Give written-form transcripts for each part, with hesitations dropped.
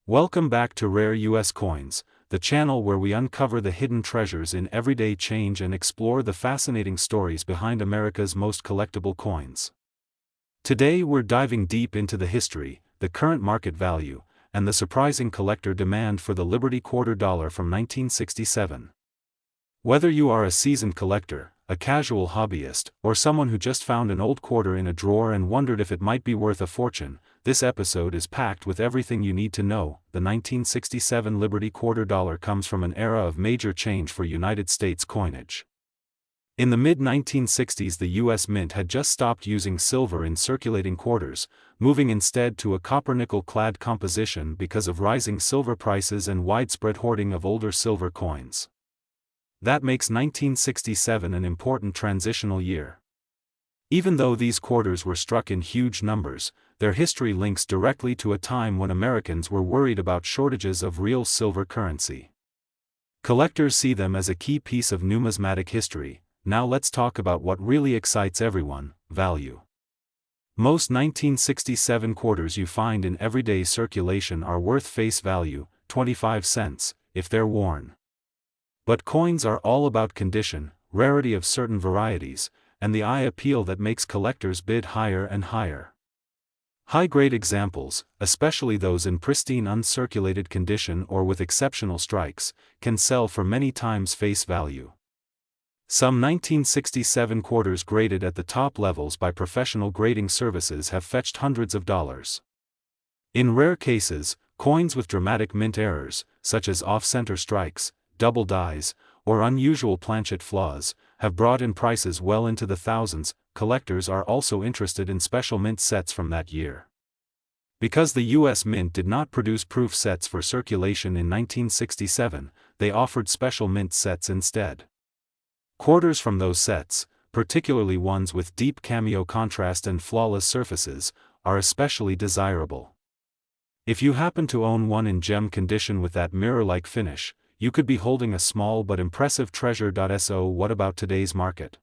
Welcome back to Rare US Coins, the channel where we uncover the hidden treasures in everyday change and explore the fascinating stories behind America's most collectible coins. Today we're diving deep into the history, the current market value, and the surprising collector demand for the Liberty Quarter Dollar from 1967. Whether you are a seasoned collector, a casual hobbyist, or someone who just found an old quarter in a drawer and wondered if it might be worth a fortune, this episode is packed with everything you need to know. The 1967 Liberty Quarter Dollar comes from an era of major change for United States coinage. In the mid-1960s, the U.S. Mint had just stopped using silver in circulating quarters, moving instead to a copper-nickel-clad composition because of rising silver prices and widespread hoarding of older silver coins. That makes 1967 an important transitional year. Even though these quarters were struck in huge numbers, their history links directly to a time when Americans were worried about shortages of real silver currency. Collectors see them as a key piece of numismatic history. Now let's talk about what really excites everyone: value. Most 1967 quarters you find in everyday circulation are worth face value, 25 cents, if they're worn. But coins are all about condition, rarity of certain varieties, and the eye appeal that makes collectors bid higher and higher. High-grade examples, especially those in pristine uncirculated condition or with exceptional strikes, can sell for many times face value. Some 1967 quarters graded at the top levels by professional grading services have fetched hundreds of dollars. In rare cases, coins with dramatic mint errors, such as off-center strikes, double dies, or unusual planchet flaws, have brought in prices well into the thousands. Collectors are also interested in special mint sets from that year. Because the U.S. Mint did not produce proof sets for circulation in 1967, they offered special mint sets instead. Quarters from those sets, particularly ones with deep cameo contrast and flawless surfaces, are especially desirable. If you happen to own one in gem condition with that mirror-like finish, you could be holding a small but impressive treasure. So what about today's market?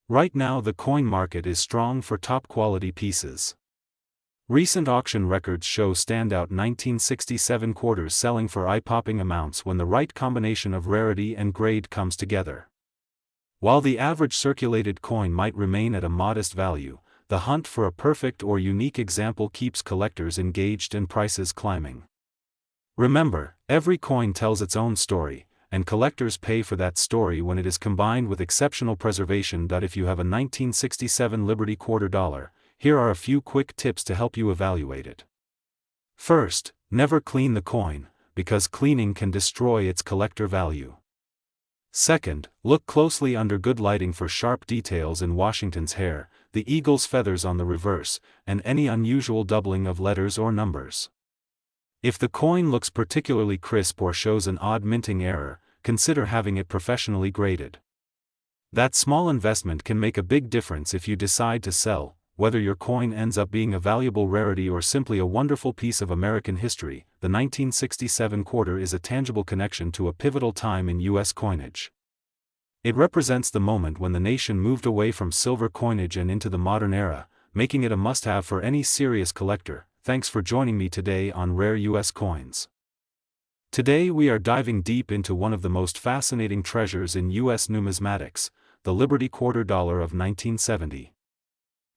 Right now the coin market is strong for top-quality pieces. Recent auction records show standout 1967 quarters selling for eye-popping amounts when the right combination of rarity and grade comes together. While the average circulated coin might remain at a modest value, the hunt for a perfect or unique example keeps collectors engaged and prices climbing. Remember, every coin tells its own story, and collectors pay for that story when it is combined with exceptional preservation. If you have a 1967 Liberty Quarter Dollar, here are a few quick tips to help you evaluate it. First, never clean the coin, because cleaning can destroy its collector value. Second, look closely under good lighting for sharp details in Washington's hair, the eagle's feathers on the reverse, and any unusual doubling of letters or numbers. If the coin looks particularly crisp or shows an odd minting error, consider having it professionally graded. That small investment can make a big difference if you decide to sell. Whether your coin ends up being a valuable rarity or simply a wonderful piece of American history, the 1967 quarter is a tangible connection to a pivotal time in U.S. coinage. It represents the moment when the nation moved away from silver coinage and into the modern era, making it a must-have for any serious collector. Thanks for joining me today on Rare US Coins. Today we are diving deep into one of the most fascinating treasures in U.S. numismatics, the Liberty Quarter Dollar of 1970.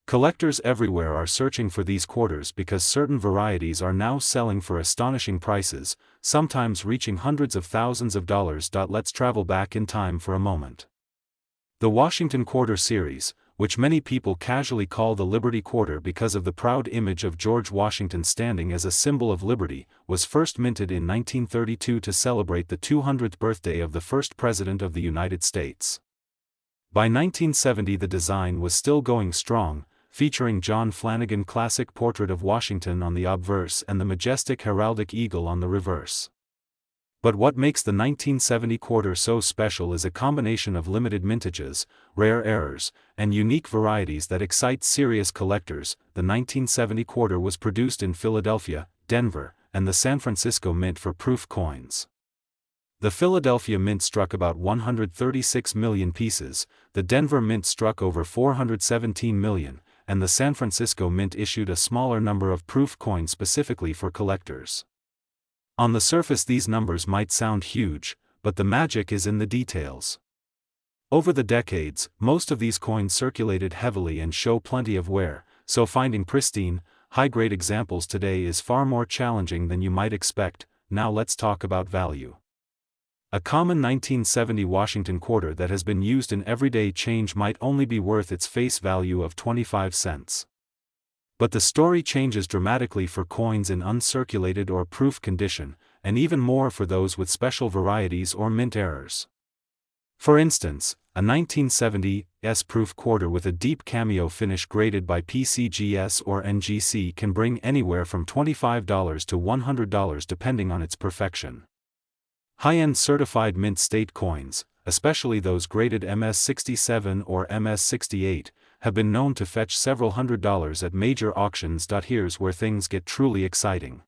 Collectors everywhere are searching for these quarters because certain varieties are now selling for astonishing prices, sometimes reaching hundreds of thousands of dollars. Let's travel back in time for a moment. The Washington Quarter series, which many people casually call the Liberty Quarter because of the proud image of George Washington standing as a symbol of liberty, was first minted in 1932 to celebrate the 200th birthday of the first President of the United States. By 1970 the design was still going strong, featuring John Flanagan's classic portrait of Washington on the obverse and the majestic heraldic eagle on the reverse. But what makes the 1970 quarter so special is a combination of limited mintages, rare errors, and unique varieties that excite serious collectors. The 1970 quarter was produced in Philadelphia, Denver, and the San Francisco Mint for proof coins. The Philadelphia Mint struck about 136 million pieces, the Denver Mint struck over 417 million, and the San Francisco Mint issued a smaller number of proof coins specifically for collectors. On the surface these numbers might sound huge, but the magic is in the details. Over the decades, most of these coins circulated heavily and show plenty of wear, so finding pristine, high-grade examples today is far more challenging than you might expect. Now let's talk about value. A common 1970 Washington quarter that has been used in everyday change might only be worth its face value of 25 cents. But the story changes dramatically for coins in uncirculated or proof condition, and even more for those with special varieties or mint errors. For instance, a 1970 S-proof quarter with a deep cameo finish graded by PCGS or NGC can bring anywhere from $25 to $100 depending on its perfection. High-end certified mint state coins, especially those graded MS-67 or MS-68, have been known to fetch several $100s at major auctions. Here's where things get truly exciting.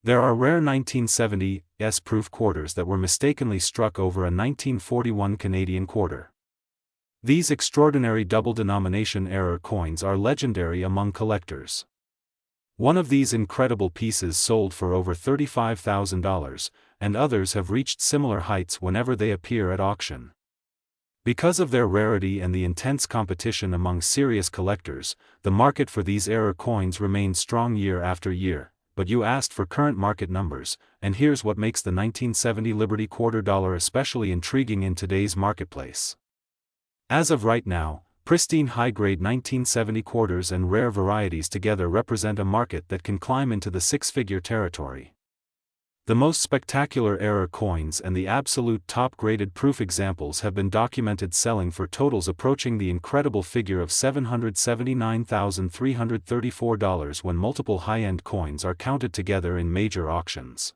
There are rare 1970 S-proof quarters that were mistakenly struck over a 1941 Canadian quarter. These extraordinary double-denomination error coins are legendary among collectors. One of these incredible pieces sold for over $35,000, and others have reached similar heights whenever they appear at auction. Because of their rarity and the intense competition among serious collectors, the market for these error coins remains strong year after year. But you asked for current market numbers, and here's what makes the 1970 Liberty quarter dollar especially intriguing in today's marketplace. As of right now, pristine high-grade 1970 quarters and rare varieties together represent a market that can climb into the six-figure territory. The most spectacular error coins and the absolute top-graded proof examples have been documented selling for totals approaching the incredible figure of $779,334 when multiple high-end coins are counted together in major auctions.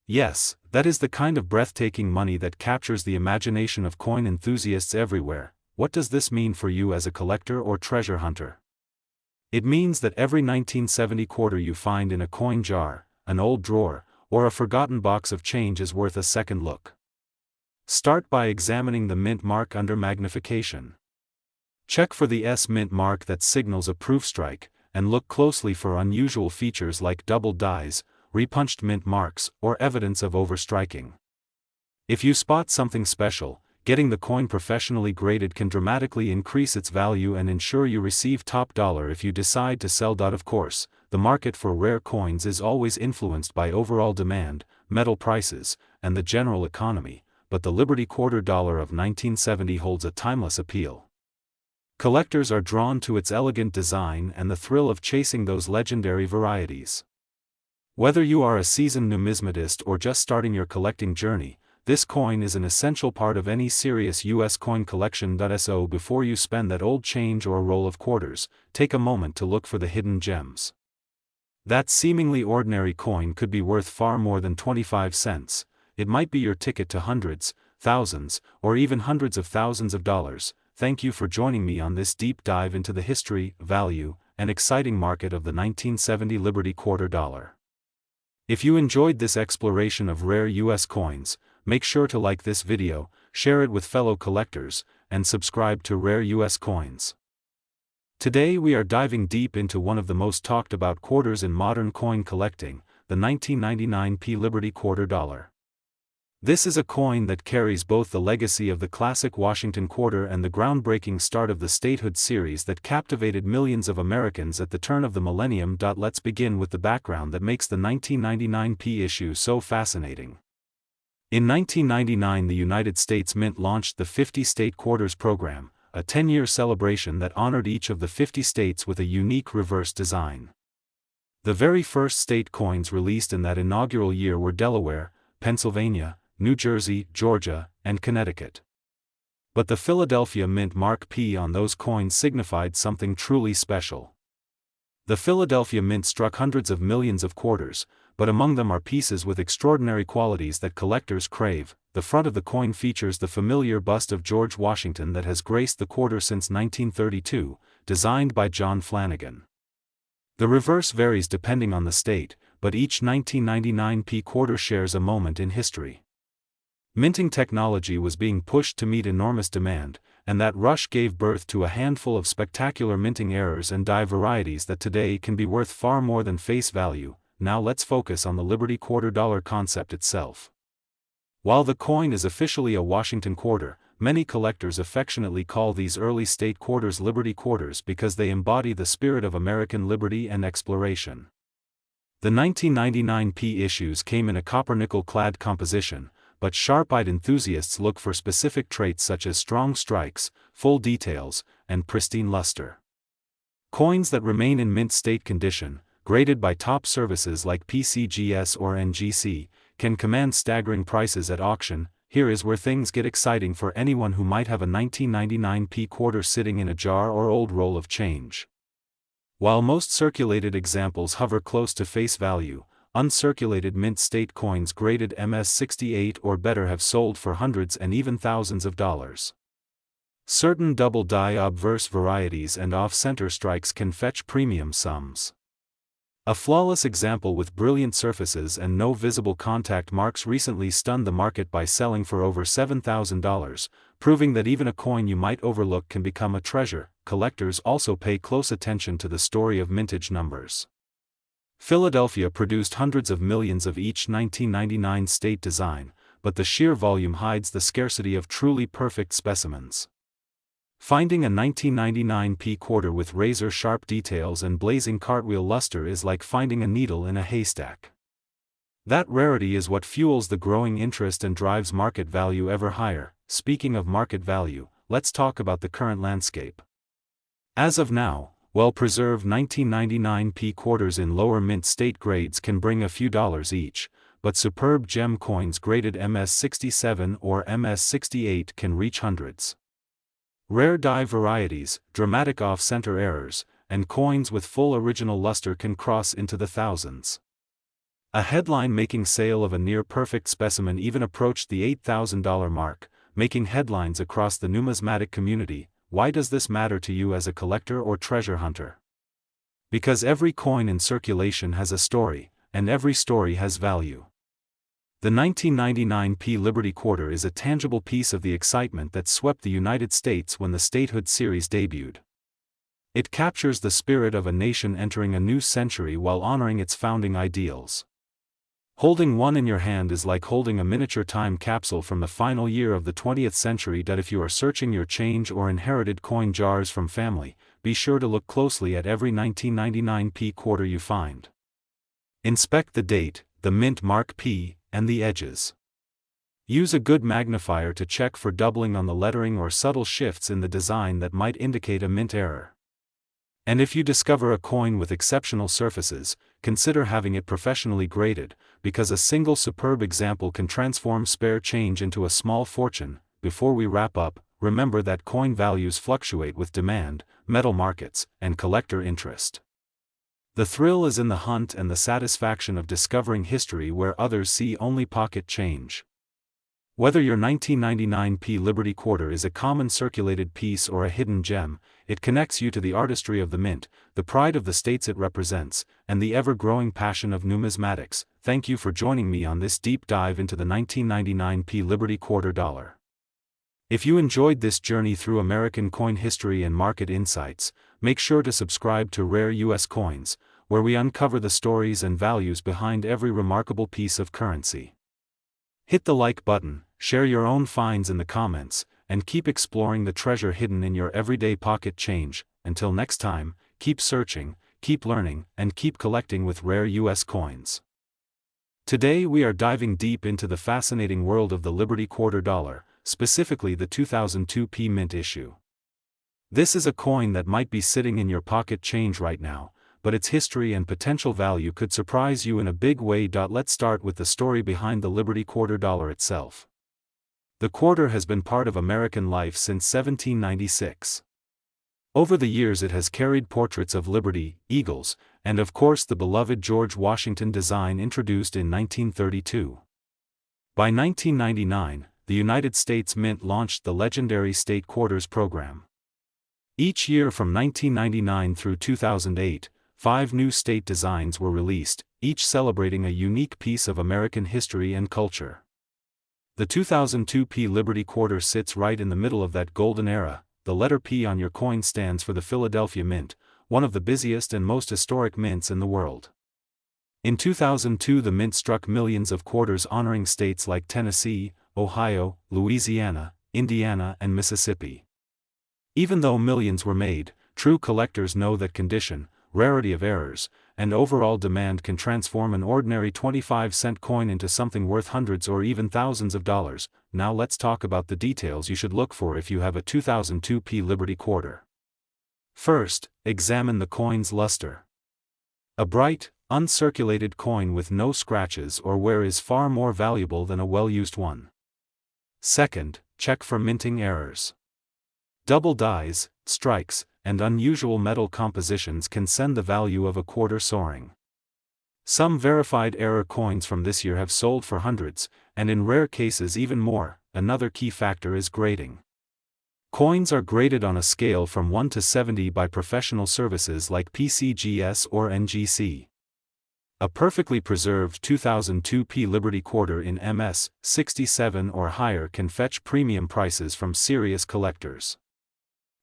Yes, that is the kind of breathtaking money that captures the imagination of coin enthusiasts everywhere. What does this mean for you as a collector or treasure hunter? It means that every 1970 quarter you find in a coin jar, an old drawer, or a forgotten box of change is worth a second look. Start by examining the mint mark under magnification. Check for the S mint mark that signals a proof strike, and look closely for unusual features like doubled dies, repunched mint marks, or evidence of overstriking. If you spot something special, getting the coin professionally graded can dramatically increase its value and ensure you receive top dollar if you decide to sell. Of course, the market for rare coins is always influenced by overall demand, metal prices, and the general economy, but the Liberty quarter dollar of 1970 holds a timeless appeal. Collectors are drawn to its elegant design and the thrill of chasing those legendary varieties. Whether you are a seasoned numismatist or just starting your collecting journey, this coin is an essential part of any serious U.S. coin collection. So before you spend that old change or roll of quarters, take a moment to look for the hidden gems. That seemingly ordinary coin could be worth far more than 25 cents. It might be your ticket to hundreds, thousands, or even hundreds of thousands of dollars. Thank you for joining me on this deep dive into the history, value, and exciting market of the 1970 Liberty quarter dollar. If you enjoyed this exploration of rare U.S. coins, make sure to like this video, share it with fellow collectors, and subscribe to Rare U.S. Coins. Today we are diving deep into one of the most talked about quarters in modern coin collecting, the 1999 P Liberty quarter dollar. This is a coin that carries both the legacy of the classic Washington quarter and the groundbreaking start of the statehood series that captivated millions of Americans at the turn of the millennium. Let's begin with the background that makes the 1999 P issue so fascinating. In 1999, the United States Mint launched the 50 State Quarters program, a 10-year celebration that honored each of the 50 states with a unique reverse design. The very first state coins released in that inaugural year were Delaware, Pennsylvania, New Jersey, Georgia, and Connecticut. But the Philadelphia Mint Mark P on those coins signified something truly special. The Philadelphia Mint struck hundreds of millions of quarters, but among them are pieces with extraordinary qualities that collectors crave. The front of the coin features the familiar bust of George Washington that has graced the quarter since 1932, designed by John Flanagan. The reverse varies depending on the state, but each 1999 P quarter shares a moment in history. Minting technology was being pushed to meet enormous demand, and that rush gave birth to a handful of spectacular minting errors and die varieties that today can be worth far more than face value. now let's focus on the Liberty quarter dollar concept itself. While the coin is officially a Washington quarter, many collectors affectionately call these early state quarters Liberty quarters because they embody the spirit of American liberty and exploration. The 1999 P issues came in a copper-nickel-clad composition, but sharp-eyed enthusiasts look for specific traits such as strong strikes, full details, and pristine luster. Coins that remain in mint state condition, graded by top services like PCGS or NGC, can command staggering prices at auction. Here is where things get exciting for anyone who might have a 1999 P quarter sitting in a jar or old roll of change. While most circulated examples hover close to face value, uncirculated mint state coins graded MS-68 or better have sold for hundreds and even thousands of dollars. Certain double-die obverse varieties and off-center strikes can fetch premium sums. A flawless example with brilliant surfaces and no visible contact marks recently stunned the market by selling for over $7,000, proving that even a coin you might overlook can become a treasure. Collectors also pay close attention to the story of mintage numbers. Philadelphia produced hundreds of millions of each 1999 state design, but the sheer volume hides the scarcity of truly perfect specimens. Finding a 1999 P quarter with razor-sharp details and blazing cartwheel luster is like finding a needle in a haystack. That rarity is what fuels the growing interest and drives market value ever higher. Speaking of market value, let's talk about the current landscape. As of now, well-preserved 1999 P quarters in lower mint state grades can bring a few dollars each, but superb gem coins graded MS-67 or MS-68 can reach hundreds. Rare die varieties, dramatic off-center errors, and coins with full original luster can cross into the thousands. A headline-making sale of a near-perfect specimen even approached the $8,000 mark, making headlines across the numismatic community. Why does this matter to you as a collector or treasure hunter? Because every coin in circulation has a story, and every story has value. The 1999 P Liberty quarter is a tangible piece of the excitement that swept the United States when the Statehood series debuted. It captures the spirit of a nation entering a new century while honoring its founding ideals. Holding one in your hand is like holding a miniature time capsule from the final year of the 20th century. If you are searching your change or inherited coin jars from family, be sure to look closely at every 1999 P quarter you find. Inspect the date, the mint mark P, and the edges. Use a good magnifier to check for doubling on the lettering or subtle shifts in the design that might indicate a mint error. And if you discover a coin with exceptional surfaces, consider having it professionally graded, because a single superb example can transform spare change into a small fortune. Before we wrap up, remember that coin values fluctuate with demand, metal markets, and collector interest. The thrill is in the hunt and the satisfaction of discovering history where others see only pocket change. Whether your 1999 P Liberty quarter is a common circulated piece or a hidden gem, it connects you to the artistry of the mint, the pride of the states it represents, and the ever-growing passion of numismatics. Thank you for joining me on this deep dive into the 1999 P Liberty quarter dollar. If you enjoyed this journey through American coin history and market insights, make sure to subscribe to Rare U.S. Coins, where we uncover the stories and values behind every remarkable piece of currency. Hit the like button, share your own finds in the comments, and keep exploring the treasure hidden in your everyday pocket change. Until next time, keep searching, keep learning, and keep collecting with Rare U.S. Coins. Today we are diving deep into the fascinating world of the Liberty quarter dollar, specifically the 2002 P Mint issue. This is a coin that might be sitting in your pocket change right now, but its history and potential value could surprise you in a big way. Let's start with the story behind the Liberty quarter dollar itself. The quarter has been part of American life since 1796. Over the years it has carried portraits of liberty, eagles, and of course the beloved George Washington design introduced in 1932. By 1999, the United States Mint launched the legendary State Quarters program. Each year from 1999 through 2008, 5 new state designs were released, each celebrating a unique piece of American history and culture. The 2002 P Liberty quarter sits right in the middle of that golden era. The letter P on your coin stands for the Philadelphia Mint, one of the busiest and most historic mints in the world. In 2002, the mint struck millions of quarters honoring states like Tennessee, Ohio, Louisiana, Indiana, and Mississippi. Even though millions were made, true collectors know that condition, rarity of errors, and overall demand can transform an ordinary 25-cent coin into something worth hundreds or even thousands of dollars. Now let's talk about the details you should look for if you have a 2002 Liberty quarter. First, examine the coin's luster. A bright, uncirculated coin with no scratches or wear is far more valuable than a well-used one. Second, check for minting errors. Double dies, strikes, and unusual metal compositions can send the value of a quarter soaring. Some verified error coins from this year have sold for hundreds, and in rare cases even more. Another key factor is grading. Coins are graded on a scale from 1 to 70 by professional services like PCGS or NGC. A perfectly preserved 2002 Liberty quarter in MS 67 or higher can fetch premium prices from serious collectors.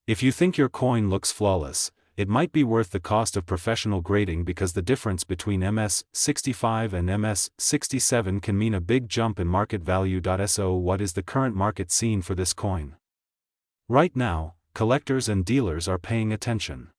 If you think your coin looks flawless, it might be worth the cost of professional grading because the difference between MS 65 and MS 67 can mean a big jump in market value. So what is the current market scene for this coin? Right now, collectors and dealers are paying attention.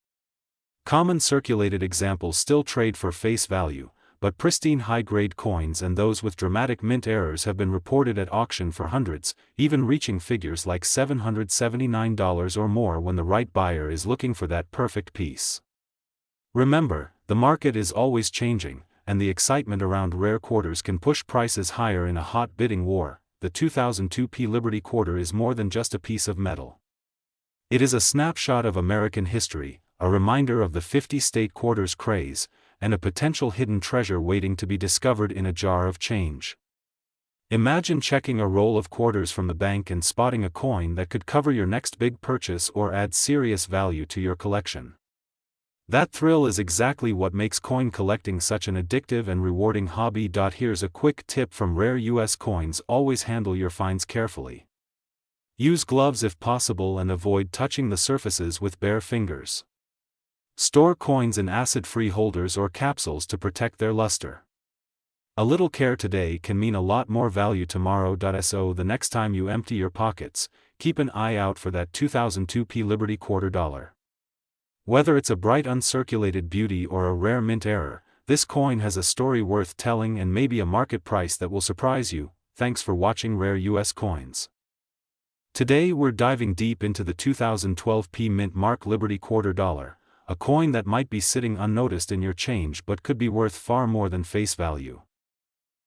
Common circulated examples still trade for face value, but pristine high-grade coins and those with dramatic mint errors have been reported at auction for hundreds, even reaching figures like $779 or more when the right buyer is looking for that perfect piece. Remember, the market is always changing, and the excitement around rare quarters can push prices higher in a hot bidding war. The 2002 Liberty quarter is more than just a piece of metal. It is a snapshot of American history, a reminder of the 50-state quarters craze, and a potential hidden treasure waiting to be discovered in a jar of change. Imagine checking a roll of quarters from the bank and spotting a coin that could cover your next big purchase or add serious value to your collection. That thrill is exactly what makes coin collecting such an addictive and rewarding hobby. Here's a quick tip from Rare US Coins: always handle your finds carefully. Use gloves if possible and avoid touching the surfaces with bare fingers. Store coins in acid-free holders or capsules to protect their luster. A little care today can mean a lot more value tomorrow. So the next time you empty your pockets, keep an eye out for that 2002 Liberty quarter dollar. Whether it's a bright uncirculated beauty or a rare mint error, this coin has a story worth telling and maybe a market price that will surprise you. Thanks for watching Rare US Coins. Today we're diving deep into the 2012 Mint Mark Liberty quarter dollar, a coin that might be sitting unnoticed in your change but could be worth far more than face value.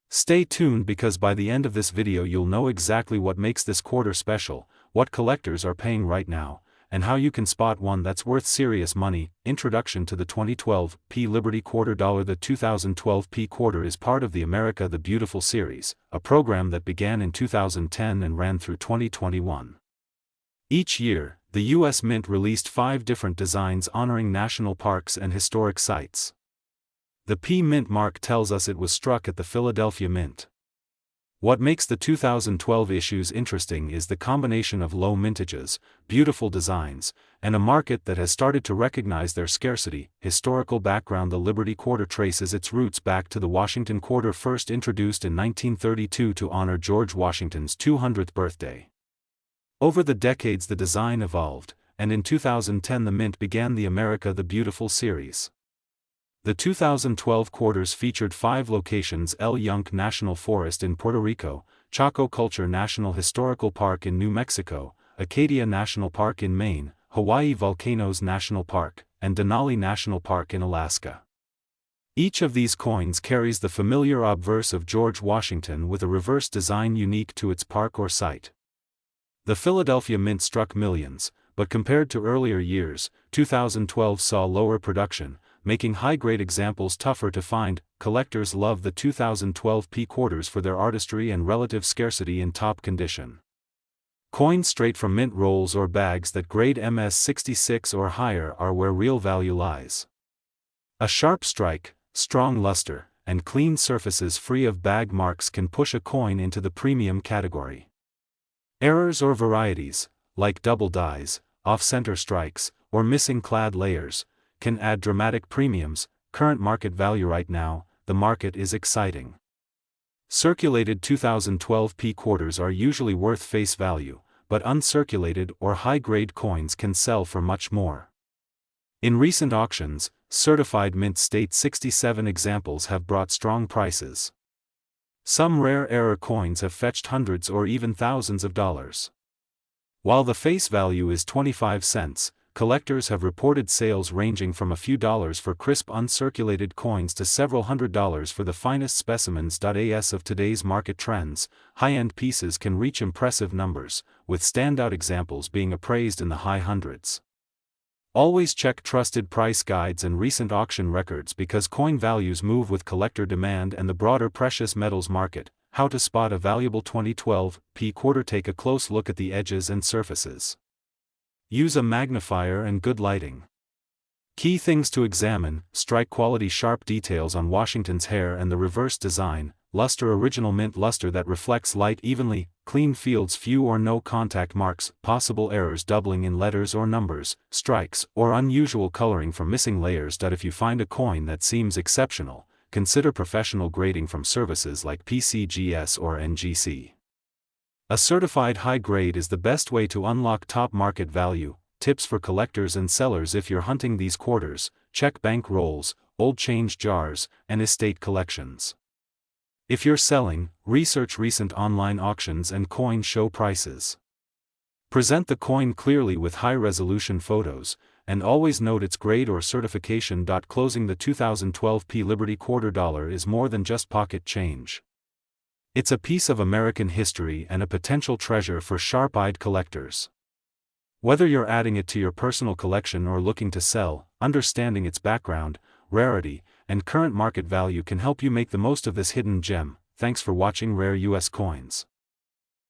Stay tuned because by the end of this video you'll know exactly what makes this quarter special, what collectors are paying right now, and how you can spot one that's worth serious money. Introduction to the 2012 Liberty quarter dollar. The 2012 quarter is part of the America the Beautiful series, a program that began in 2010 and ran through 2021. Each year, the U.S. Mint released 5 different designs honoring national parks and historic sites. The Mint mark tells us it was struck at the Philadelphia Mint. What makes the 2012 issues interesting is the combination of low mintages, beautiful designs, and a market that has started to recognize their scarcity. Historical background: the Liberty quarter traces its roots back to the Washington quarter, first introduced in 1932 to honor George Washington's 200th birthday. Over the decades the design evolved, and in 2010 the Mint began the America the Beautiful series. The 2012 quarters featured 5 locations: El Yunque National Forest in Puerto Rico, Chaco Culture National Historical Park in New Mexico, Acadia National Park in Maine, Hawaii Volcanoes National Park, and Denali National Park in Alaska. Each of these coins carries the familiar obverse of George Washington with a reverse design unique to its park or site. The Philadelphia Mint struck millions, but compared to earlier years, 2012 saw lower production, making high-grade examples tougher to find. Collectors love the 2012 quarters for their artistry and relative scarcity in top condition. Coins straight from mint rolls or bags that grade MS 66 or higher are where real value lies. A sharp strike, strong luster, and clean surfaces free of bag marks can push a coin into the premium category. Errors or varieties, like double dies, off-center strikes, or missing clad layers, can add dramatic premiums. Current market value right now, the market is exciting. Circulated 2012 P quarters are usually worth face value, but uncirculated or high-grade coins can sell for much more. In recent auctions, certified mint state 67 examples have brought strong prices. Some rare error coins have fetched hundreds or even thousands of dollars. While the face value is 25 cents, collectors have reported sales ranging from a few dollars for crisp uncirculated coins to several $100s for the finest specimens. As of today's market trends, high-end pieces can reach impressive numbers, with standout examples being appraised in the high hundreds. Always check trusted price guides and recent auction records because coin values move with collector demand and the broader precious metals market. How to spot a valuable 2012 P quarter. Take a close look at the edges and surfaces. Use a magnifier and good lighting. Key things to examine: strike quality, sharp details on Washington's hair and the reverse design, luster, original mint luster that reflects light evenly, clean fields, few or no contact marks, possible errors, doubling in letters or numbers, strikes, or unusual coloring from missing layers. If you find a coin that seems exceptional, consider professional grading from services like PCGS or NGC. A certified high grade is the best way to unlock top market value. Tips for collectors and sellers: if you're hunting these quarters, check bank rolls, old change jars, and estate collections. If you're selling, research recent online auctions and coin show prices. Present the coin clearly with high-resolution photos, and always note its grade or certification. Closing, the 2012 P Liberty quarter dollar is more than just pocket change. It's a piece of American history and a potential treasure for sharp-eyed collectors. Whether you're adding it to your personal collection or looking to sell, understanding its background, rarity, and current market value can help you make the most of this hidden gem. Thanks for watching Rare US Coins.